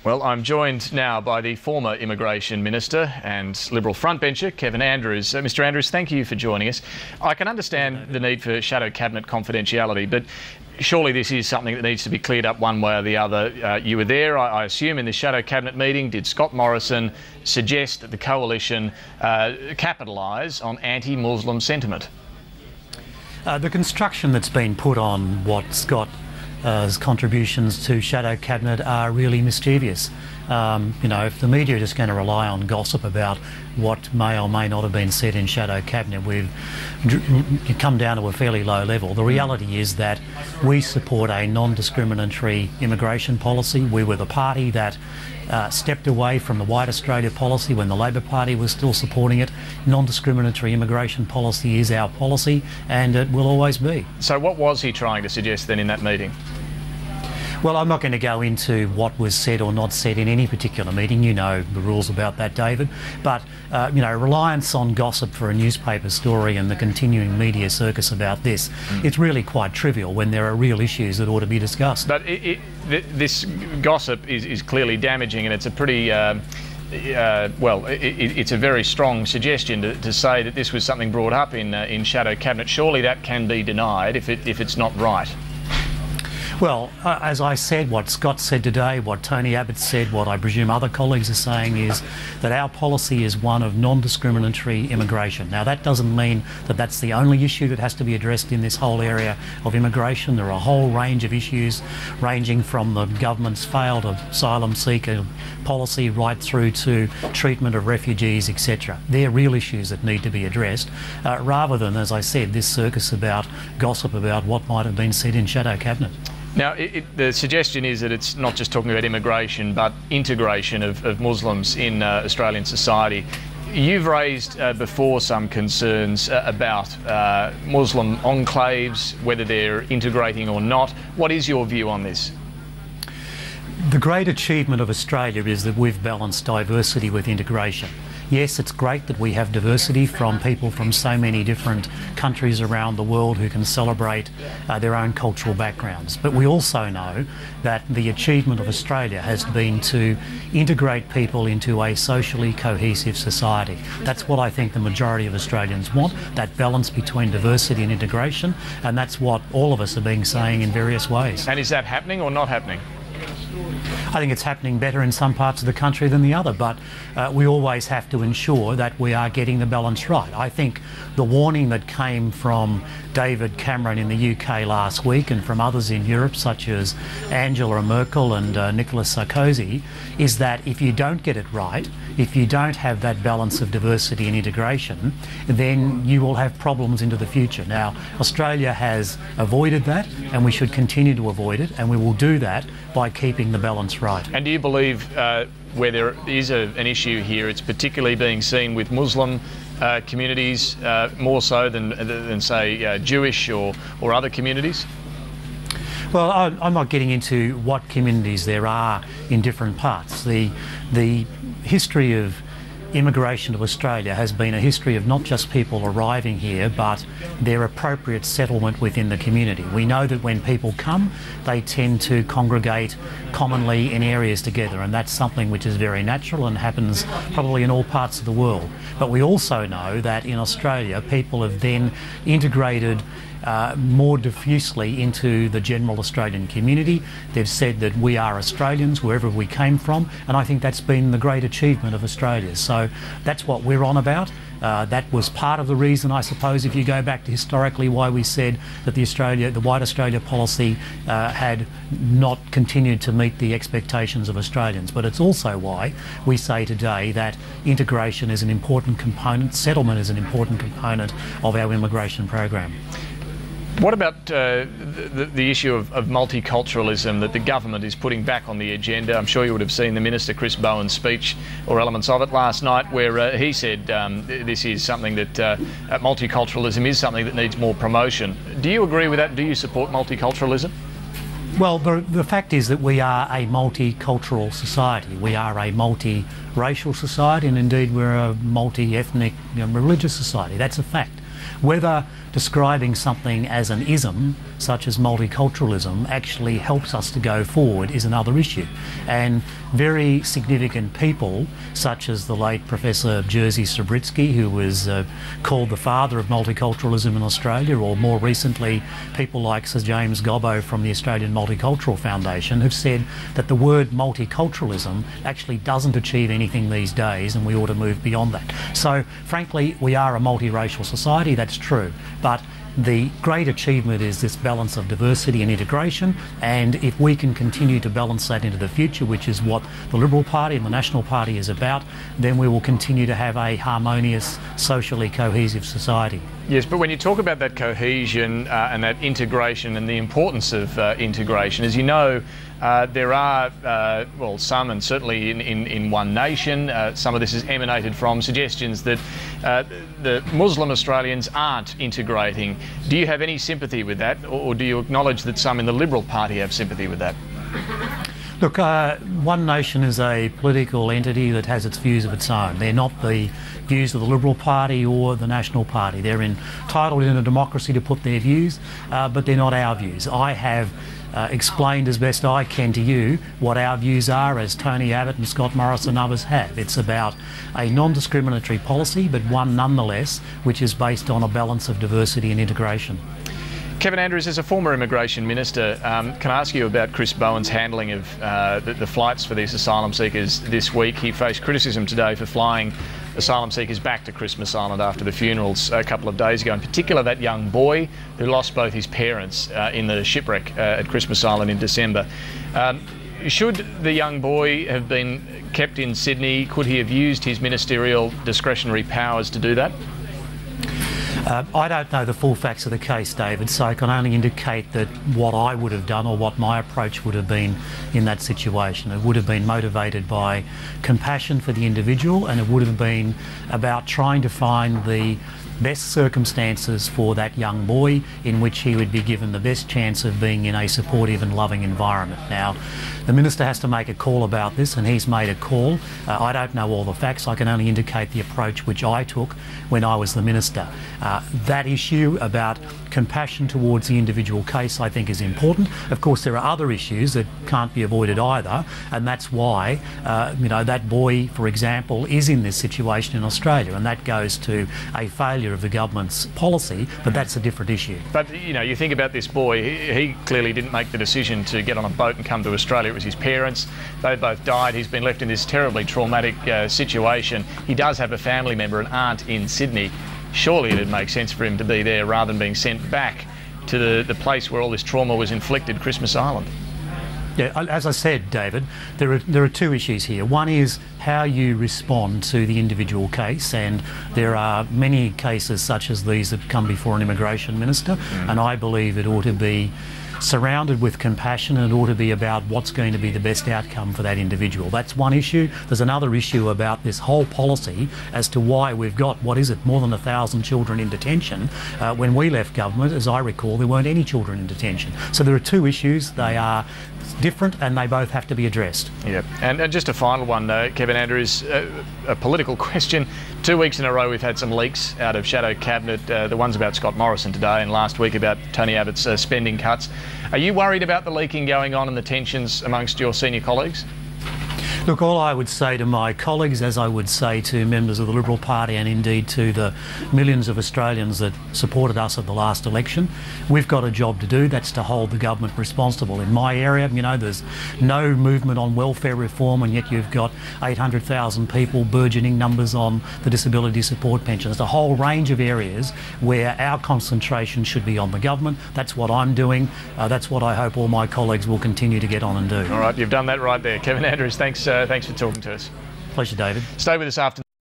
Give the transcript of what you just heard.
Well, I'm joined now by the former Immigration Minister and Liberal frontbencher, Kevin Andrews. Mr Andrews, thank you for joining us. I can understand the need for shadow cabinet confidentiality, but surely this is something that needs to be cleared up one way or the other. You were there, I assume, in the shadow cabinet meeting. Did Scott Morrison suggest that the coalition capitalise on anti-Muslim sentiment? The construction that's been put on what Scott's contributions to shadow cabinet are really mischievous. You know, if the media are just going to rely on gossip about what may or may not have been said in shadow cabinet, we've come down to a fairly low level. The reality is that we support a non-discriminatory immigration policy. We were the party that stepped away from the White Australia policy when the Labor Party was still supporting it. Non-discriminatory immigration policy is our policy, and it will always be. So what was he trying to suggest then in that meeting? Well, I'm not going to go into what was said or not said in any particular meeting. You know the rules about that, David. But, you know, reliance on gossip for a newspaper story and the continuing media circus about this, it's really quite trivial when there are real issues that ought to be discussed. But this gossip is clearly damaging, and it's a pretty... it's a very strong suggestion to say that this was something brought up in shadow cabinet. Surely that can be denied if it's not right. Well, as I said, what Scott said today, what Tony Abbott said, what I presume other colleagues are saying is that our policy is one of non-discriminatory immigration. Now, that doesn't mean that that's the only issue that has to be addressed in this whole area of immigration. There are a whole range of issues ranging from the government's failed asylum seeker policy right through to treatment of refugees, etc. They're real issues that need to be addressed, rather than, as I said, this circus about gossip about what might have been said in shadow cabinet. Now, the suggestion is that it's not just talking about immigration, but integration of Muslims in Australian society. You've raised before some concerns about Muslim enclaves, whether they're integrating or not. What is your view on this? The great achievement of Australia is that we've balanced diversity with integration. Yes, it's great that we have diversity from people from so many different countries around the world who can celebrate their own cultural backgrounds. But we also know that the achievement of Australia has been to integrate people into a socially cohesive society. That's what I think the majority of Australians want, that balance between diversity and integration, and that's what all of us are being saying in various ways. And is that happening or not happening? I think it's happening better in some parts of the country than the other, but we always have to ensure that we are getting the balance right. I think the warning that came from David Cameron in the UK last week and from others in Europe, such as Angela Merkel and Nicolas Sarkozy, is that if you don't get it right, if you don't have that balance of diversity and integration, then you will have problems into the future. Now, Australia has avoided that, and we should continue to avoid it, and we will do that by keeping the balance right. And do you believe where there is an issue here, it's particularly being seen with Muslim communities more so than say Jewish or other communities? Well, I'm not getting into what communities there are in different parts. The history of immigration to Australia has been a history of not just people arriving here, but their appropriate settlement within the community. We know that when people come, they tend to congregate commonly in areas together, and that's something which is very natural and happens probably in all parts of the world. But we also know that in Australia, people have then integrated more diffusely into the general Australian community. They've said that we are Australians wherever we came from, and I think that's been the great achievement of Australia. So that's what we're on about. That was part of the reason, I suppose, if you go back to historically why we said that the White Australia policy had not continued to meet the expectations of Australians. But it's also why we say today that integration is an important component, settlement is an important component of our immigration program. What about the issue of multiculturalism that the government is putting back on the agenda? I'm sure you would have seen the Minister Chris Bowen's speech, or elements of it, last night, where he said this is something that multiculturalism is something that needs more promotion. Do you agree with that? Do you support multiculturalism? Well, the fact is that we are a multicultural society. We are a multi-racial society, and indeed we're a multi-ethnic, religious society. That's a fact. Whether describing something as an ism such as multiculturalism actually helps us to go forward is another issue. And very significant people, such as the late Professor Jerzy Srebritski, who was called the father of multiculturalism in Australia, or more recently people like Sir James Gobbo from the Australian Multicultural Foundation, have said that the word multiculturalism actually doesn't achieve anything these days, and we ought to move beyond that. So frankly, we are a multiracial society, that's true, but the great achievement is this balance of diversity and integration, and if we can continue to balance that into the future, which is what the Liberal Party and the National Party is about, then we will continue to have a harmonious, socially cohesive society. Yes, but when you talk about that cohesion and that integration and the importance of integration, as you know, there are, well, some, and certainly in One Nation, some of this has emanated from suggestions that the Muslim Australians aren't integrating. Do you have any sympathy with that, or do you acknowledge that some in the Liberal Party have sympathy with that? Look, One Nation is a political entity that has its views of its own. They're not the views of the Liberal Party or the National Party. They're entitled in a democracy to put their views, but they're not our views. I have explained as best I can to you what our views are, as Tony Abbott and Scott Morrison and others have. It's about a non-discriminatory policy, but one nonetheless which is based on a balance of diversity and integration. Kevin Andrews, as a former immigration minister, can I ask you about Chris Bowen's handling of the flights for these asylum seekers this week? He faced criticism today for flying asylum seekers back to Christmas Island after the funerals a couple of days ago, in particular that young boy who lost both his parents in the shipwreck at Christmas Island in December. Should the young boy have been kept in Sydney? Could he have used his ministerial discretionary powers to do that? I don't know the full facts of the case, David, so I can only indicate that what I would have done, or what my approach would have been in that situation. It would have been motivated by compassion for the individual, and it would have been about trying to find the best circumstances for that young boy in which he would be given the best chance of being in a supportive and loving environment. Now, the Minister has to make a call about this, and he's made a call. I don't know all the facts. I can only indicate the approach which I took when I was the Minister. That issue about compassion towards the individual case, I think, is important. Of course, there are other issues that can't be avoided either, and that's why, you know, that boy, for example, is in this situation in Australia, and that goes to a failure of the government's policy, but that's a different issue. But, you know, you think about this boy, he clearly didn't make the decision to get on a boat and come to Australia. It was his parents. They both died. He's been left in this terribly traumatic situation. He does have a family member, an aunt in Sydney. Surely it'd make sense for him to be there rather than being sent back to the place where all this trauma was inflicted, Christmas Island. Yeah, as I said, David, there are two issues here. One is how you respond to the individual case, and there are many cases such as these that come before an immigration minister, and I believe it ought to be surrounded with compassion, and it ought to be about what's going to be the best outcome for that individual. That's one issue. There's another issue about this whole policy as to why we've got, what is it, more than 1,000 children in detention. When we left government, as I recall, there weren't any children in detention. So there are two issues. They are different and they both have to be addressed. Yeah, and just a final one, Kevin Andrews, a political question. 2 weeks in a row we've had some leaks out of Shadow Cabinet, the ones about Scott Morrison today, and last week about Tony Abbott's spending cuts. Are you worried about the leaking going on and the tensions amongst your senior colleagues? Look, all I would say to my colleagues, as I would say to members of the Liberal Party and indeed to the millions of Australians that supported us at the last election, we've got a job to do. That's to hold the government responsible. In my area, you know, there's no movement on welfare reform, and yet you've got 800,000 people, burgeoning numbers on the disability support pension. There's a whole range of areas where our concentration should be on the government. That's what I'm doing. That's what I hope all my colleagues will continue to get on and do. All right, you've done that right there. Kevin Andrews, thanks for talking to us. Pleasure, David. Stay with us after